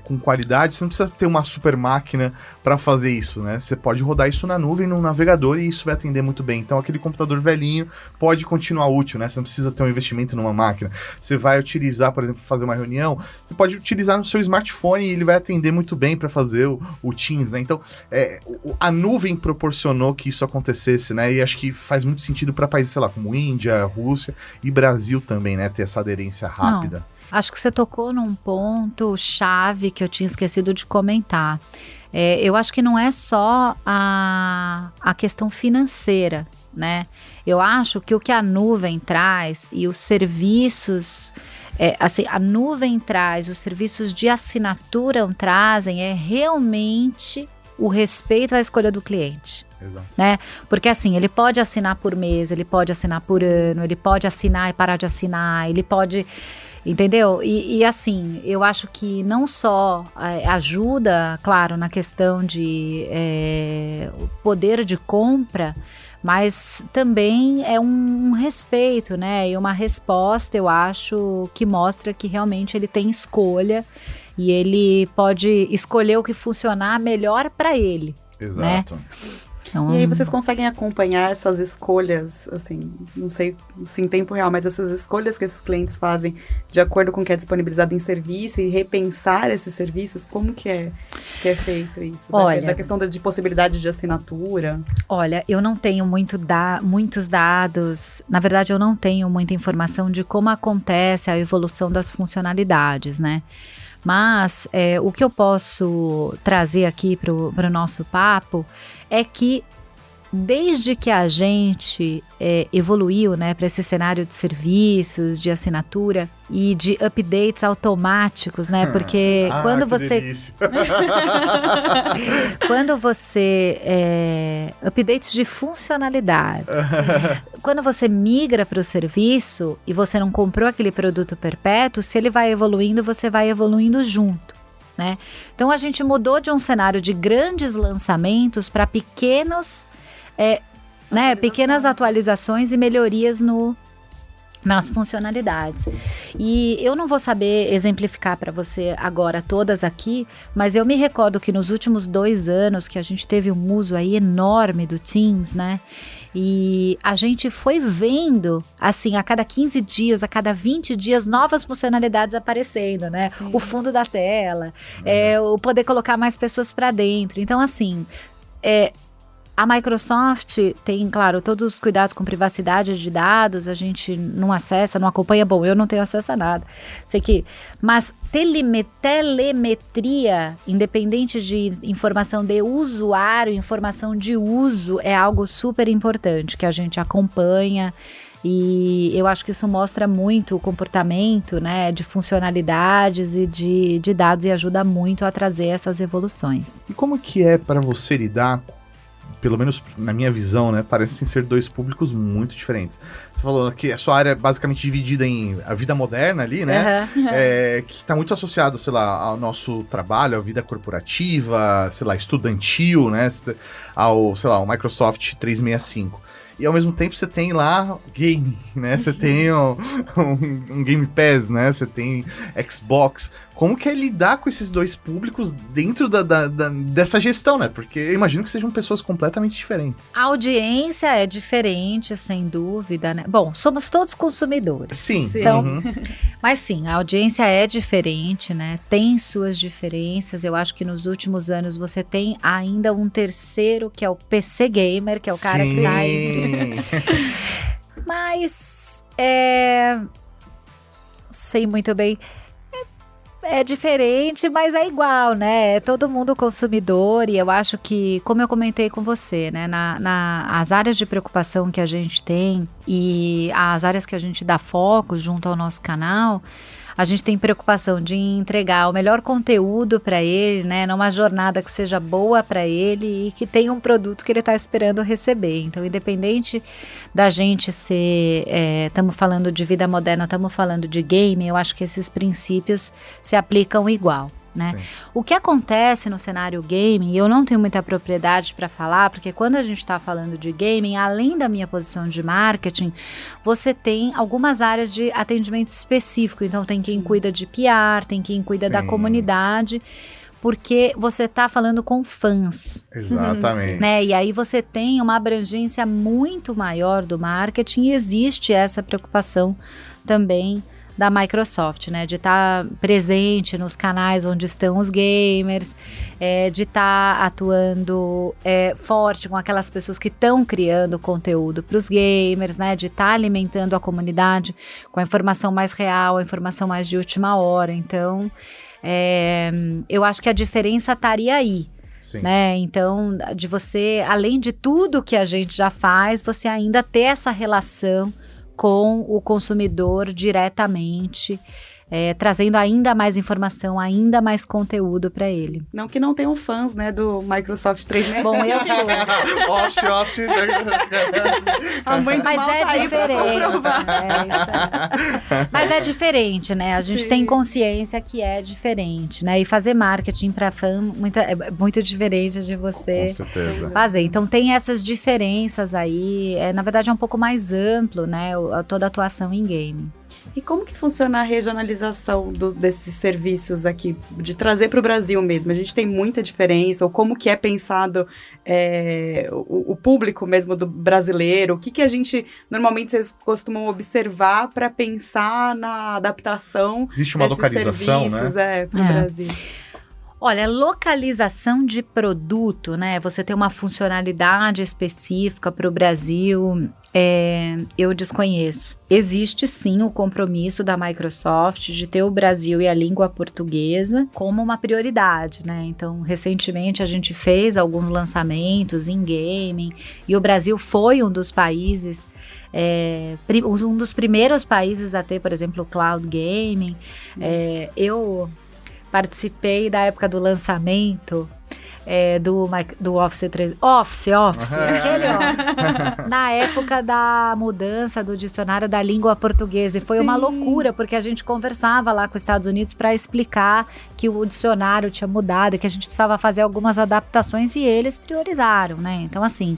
com qualidade, você não precisa ter uma super máquina para fazer isso, né? Você pode rodar isso na nuvem, no navegador, e isso vai atender muito bem. Então, aquele computador velhinho pode continuar útil, né? Você não precisa ter um investimento numa máquina. Você vai utilizar, por exemplo, fazer uma reunião, você pode utilizar no seu smartphone e ele vai atender muito bem para fazer o Teams, né? Então, a nuvem proporcionou que isso acontecesse, né? E acho que faz muito sentido para países, sei lá, como Índia, Rússia e Brasil também, né? Ter essa aderência rápida. Acho que você tocou num ponto chave que eu tinha esquecido de comentar. Eu acho que não é só a questão financeira, né? Eu acho que o que a nuvem traz e os serviços... a nuvem traz, os serviços de assinatura trazem realmente o respeito à escolha do cliente. Exato. Né? Porque assim, ele pode assinar por mês, ele pode assinar por ano, ele pode assinar e parar de assinar, ele pode... Entendeu? E assim, eu acho que não só ajuda, claro, na questão de poder de compra, mas também é um respeito, né? E uma resposta, eu acho, que mostra que realmente ele tem escolha e ele pode escolher o que funcionar melhor para ele. Exato. Né? Então, e aí vocês conseguem acompanhar essas escolhas, assim, não sei se em tempo real, mas essas escolhas que esses clientes fazem de acordo com o que é disponibilizado em serviço e repensar esses serviços, como que é feito isso? Da questão de possibilidade de assinatura? Olha, eu não tenho muitos dados, na verdade eu não tenho muita informação de como acontece a evolução das funcionalidades, né? Mas o que eu posso trazer aqui para o nosso papo é que desde que a gente evoluiu, né, para esse cenário de serviços, de assinatura e de updates automáticos, né, porque quando você updates de funcionalidades, quando você migra para o serviço e você não comprou aquele produto perpétuo, se ele vai evoluindo, você vai evoluindo junto, né? Então a gente mudou de um cenário de grandes lançamentos para pequenas atualizações e melhorias nas funcionalidades. E eu não vou saber exemplificar para você agora todas aqui, mas eu me recordo que nos últimos 2 anos que a gente teve um uso aí enorme do Teams, né? E a gente foi vendo, assim, a cada 15 dias, a cada 20 dias, novas funcionalidades aparecendo, né? Sim. O fundo da tela, o poder colocar mais pessoas para dentro. Então, assim, a Microsoft tem, claro, todos os cuidados com privacidade de dados, a gente não acessa, não acompanha. Bom, eu não tenho acesso a nada, sei que... Mas telemetria, independente de informação de usuário, informação de uso, é algo super importante, que a gente acompanha. E eu acho que isso mostra muito o comportamento, né, de funcionalidades e de dados e ajuda muito a trazer essas evoluções. E como que é para você lidar com, pelo menos na minha visão, né, parecem ser 2 públicos muito diferentes. Você falou que a sua área é basicamente dividida em a vida moderna ali, né, que está muito associado, sei lá, ao nosso trabalho, à vida corporativa, sei lá, estudantil, né, ao, sei lá, o Microsoft 365. E ao mesmo tempo você tem lá game, né? Você tem um Game Pass, né? Você tem Xbox. Como que é lidar com esses 2 públicos dentro dessa gestão, né? Porque eu imagino que sejam pessoas completamente diferentes. A audiência é diferente, sem dúvida, né? Bom, somos todos consumidores. Sim. Então, mas sim, a audiência é diferente, né? Tem suas diferenças. Eu acho que nos últimos anos você tem ainda um terceiro, que é o PC Gamer, que é o cara que tá aí. Mas, sei muito bem, é diferente, mas é igual, né? É todo mundo consumidor e eu acho que, como eu comentei com você, né? As áreas de preocupação que a gente tem e as áreas que a gente dá foco junto ao nosso canal, a gente tem preocupação de entregar o melhor conteúdo para ele, né, numa jornada que seja boa para ele e que tenha um produto que ele está esperando receber. Então, independente da gente ser, estamos falando de vida moderna, estamos falando de game, eu acho que esses princípios se aplicam igual. Né? O que acontece no cenário gaming, eu não tenho muita propriedade para falar, porque quando a gente está falando de gaming, além da minha posição de marketing, você tem algumas áreas de atendimento específico. Então tem quem cuida de PR, tem quem cuida da comunidade, porque você está falando com fãs. Exatamente. Né? E aí você tem uma abrangência muito maior do marketing e existe essa preocupação também da Microsoft, né, de estar presente nos canais onde estão os gamers, de estar atuando forte com aquelas pessoas que estão criando conteúdo para os gamers, né, de estar alimentando a comunidade com a informação mais real, a informação mais de última hora. Então, eu acho que a diferença estaria aí. Né? Então, de você, além de tudo que a gente já faz, você ainda ter essa relação com o consumidor diretamente, trazendo ainda mais informação, ainda mais conteúdo para ele. Não que não tenham fãs, né, do Microsoft 365. Bom, eu sou. A mãe do Mas mal é tá diferente. Mas é diferente, né? A gente tem consciência que é diferente, né? E fazer marketing para fã é muito diferente de você com certeza fazer. Então tem essas diferenças aí. Na verdade é um pouco mais amplo, né? Toda a atuação em game. E como que funciona a regionalização desses serviços aqui, de trazer para o Brasil mesmo? A gente tem muita diferença, ou como que é pensado o público mesmo do brasileiro? O que a gente, normalmente, vocês costumam observar para pensar na adaptação Existe uma localização, serviços, para o Brasil? Olha, localização de produto, né? Você tem uma funcionalidade específica para o Brasil. Eu desconheço. Existe sim o compromisso da Microsoft de ter o Brasil e a língua portuguesa como uma prioridade, né? Então, recentemente a gente fez alguns lançamentos em gaming e o Brasil foi um dos países, um dos primeiros países a ter, por exemplo, o cloud gaming. Eu participei da época do lançamento do Office 3. Office, aquele Office. Na época da mudança do dicionário da língua portuguesa. E foi uma loucura, porque a gente conversava lá com os Estados Unidos para explicar que o dicionário tinha mudado e que a gente precisava fazer algumas adaptações e eles priorizaram, né? Então, assim,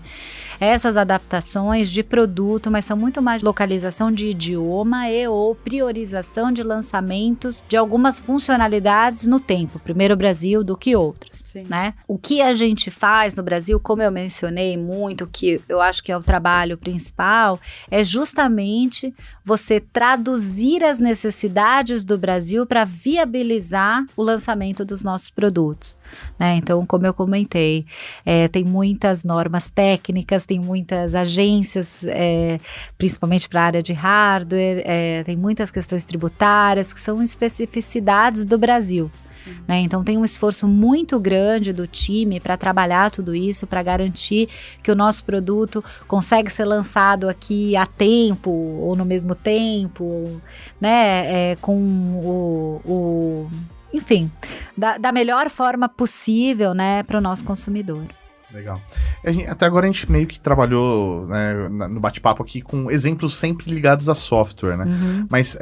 essas adaptações de produto, mas são muito mais localização de idioma ou priorização de lançamentos de algumas funcionalidades no tempo, primeiro o Brasil do que outros, né? O que a gente faz no Brasil, como eu mencionei muito, que eu acho que é o trabalho principal, é justamente você traduzir as necessidades do Brasil para viabilizar o lançamento dos nossos produtos, né? Então, como eu comentei, tem muitas normas técnicas, tem muitas agências, principalmente para a área de hardware, tem muitas questões tributárias que são especificidades do Brasil. Né? Então tem um esforço muito grande do time para trabalhar tudo isso, para garantir que o nosso produto consegue ser lançado aqui a tempo ou no mesmo tempo, né? Com enfim, da melhor forma possível, né, para o nosso consumidor. Legal. Até agora a gente meio que trabalhou, né, no bate-papo aqui com exemplos sempre ligados a software, né? Uhum. Mas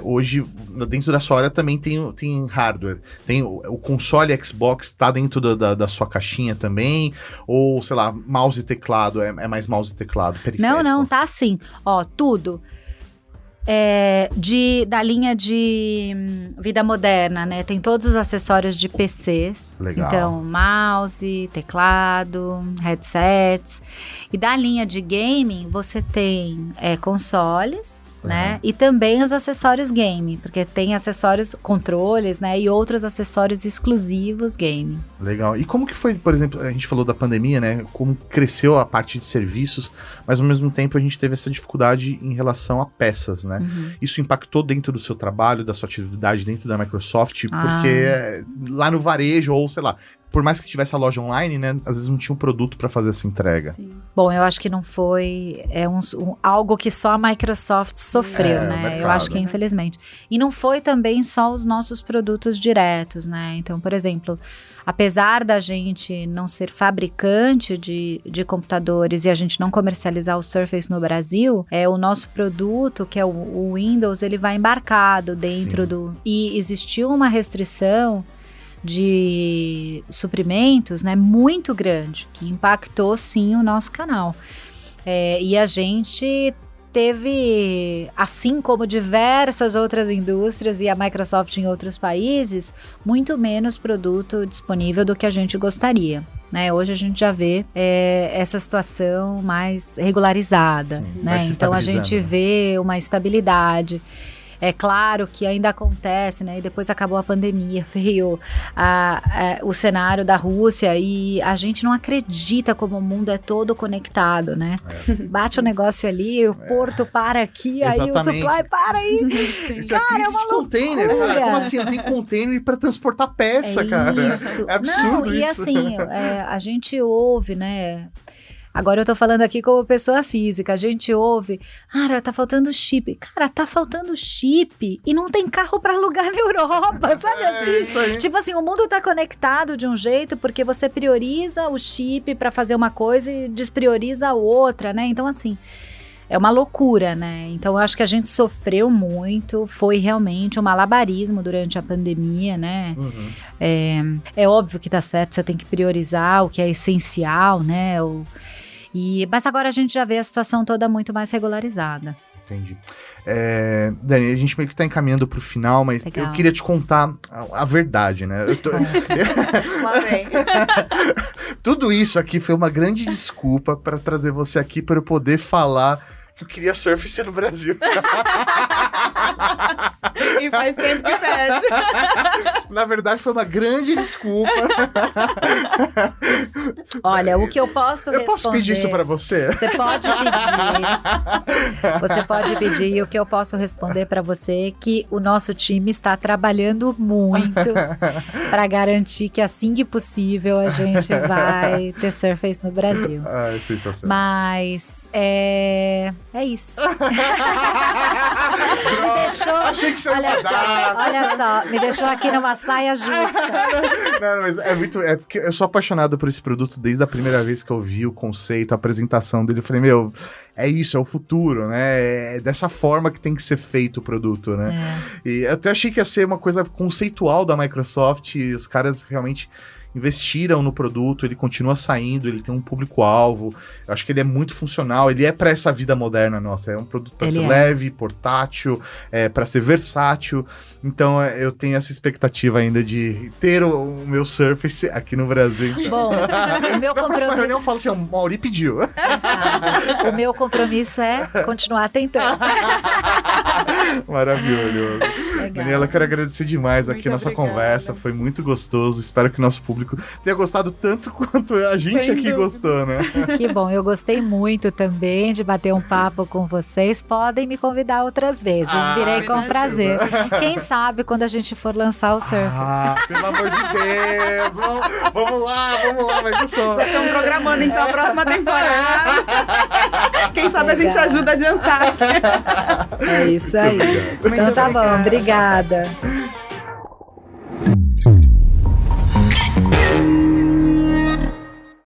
hoje, dentro da sua área também tem hardware. Tem o console Xbox, tá dentro da sua caixinha também? Ou, sei lá, mouse e teclado, é mais mouse e teclado, periférico? Não, tá assim. Ó, tudo. Da linha de vida moderna, né? Tem todos os acessórios de PCs. Legal. Então, mouse, teclado, headsets. E da linha de gaming, você tem consoles, né? E também os acessórios game, porque tem acessórios, controles, né? E outros acessórios exclusivos game. Legal. E como que foi, por exemplo, a gente falou da pandemia, né? Como cresceu a parte de serviços, mas ao mesmo tempo a gente teve essa dificuldade em relação a peças, né? Uhum. Isso impactou dentro do seu trabalho, da sua atividade dentro da Microsoft, porque lá no varejo, ou sei lá, por mais que tivesse a loja online, né, às vezes não tinha um produto para fazer essa entrega. Sim. Bom, eu acho que não foi algo que só a Microsoft sofreu, né? Mercado, eu acho que infelizmente. E não foi também só os nossos produtos diretos, né? Então, por exemplo, apesar da gente não ser fabricante de computadores e a gente não comercializar o Surface no Brasil, o nosso produto, que é o Windows, ele vai embarcado dentro E existiu uma restrição de suprimentos, né, muito grande, que impactou sim o nosso canal. E a gente teve, assim como diversas outras indústrias e a Microsoft em outros países, muito menos produto disponível do que a gente gostaria. Né? Hoje a gente já vê essa situação mais regularizada, né? Então a gente vê uma estabilidade. É claro que ainda acontece, né? E depois acabou a pandemia, veio o cenário da Rússia e a gente não acredita como o mundo é todo conectado, né? Bate o negócio ali, o porto para aqui, aí o supply para aí. Isso cara, é uma loucura. Container, cara. Como assim? Tem container para transportar peça, cara. Isso. É absurdo isso. E assim, a gente ouve, né? Agora eu tô falando aqui como pessoa física, a gente ouve, cara, tá faltando chip. Cara, tá faltando chip e não tem carro pra alugar na Europa, sabe assim? Isso aí. Tipo assim, o mundo tá conectado de um jeito porque você prioriza o chip pra fazer uma coisa e desprioriza a outra, né? Então assim, é uma loucura, né? Então eu acho que a gente sofreu muito, foi realmente um malabarismo durante a pandemia, né? Uhum. É óbvio que tá certo, você tem que priorizar o que é essencial, né? Mas agora a gente já vê a situação toda muito mais regularizada. Entendi. Dani, a gente meio que tá encaminhando pro final, mas legal. Eu queria te contar a verdade, né? Lá vem. Tudo isso aqui foi uma grande desculpa para trazer você aqui para eu poder falar que eu queria Surface no Brasil. E faz tempo que pede. Na verdade, foi uma grande desculpa. Olha, o que eu posso responder... Eu posso pedir isso pra você? Você pode pedir. Você pode pedir. E o que eu posso responder pra você é que o nosso time está trabalhando muito para garantir que assim que possível a gente vai ter Surface no Brasil. Ah, sensacional. Mas é isso. Me deixou, achei que você ia dar. olha só, me deixou aqui numa saia justa. Não, mas é porque eu sou apaixonado por esse produto desde a primeira vez que eu vi o conceito, a apresentação dele. Eu falei, meu, é isso, é o futuro, né? É dessa forma que tem que ser feito o produto, né? E eu até achei que ia ser uma coisa conceitual da Microsoft, e os caras realmente investiram no produto, ele continua saindo, ele tem um público-alvo, eu acho que ele é muito funcional, ele é para essa vida moderna nossa, é um produto para ser leve, portátil, para ser versátil, então eu tenho essa expectativa ainda de ter o meu Surface aqui no Brasil. Então. Bom, o meu compromisso... Na próxima reunião eu falo assim, o Mauri pediu. O meu compromisso é continuar tentando. Maravilhoso. Legal. Daniela, quero agradecer demais aqui a nossa conversa, foi muito gostoso, espero que o nosso público tenha gostado tanto quanto a gente aqui gostou, né? Que bom, eu gostei muito também de bater um papo com vocês, podem me convidar outras vezes, virei com prazer. Quem sabe quando a gente for lançar o Surface. Pelo amor de Deus, vamos lá, vai que só. Já estão programando então a próxima temporada. Quem sabe a gente ajuda a adiantar. É isso aí. Então tá bom, obrigada.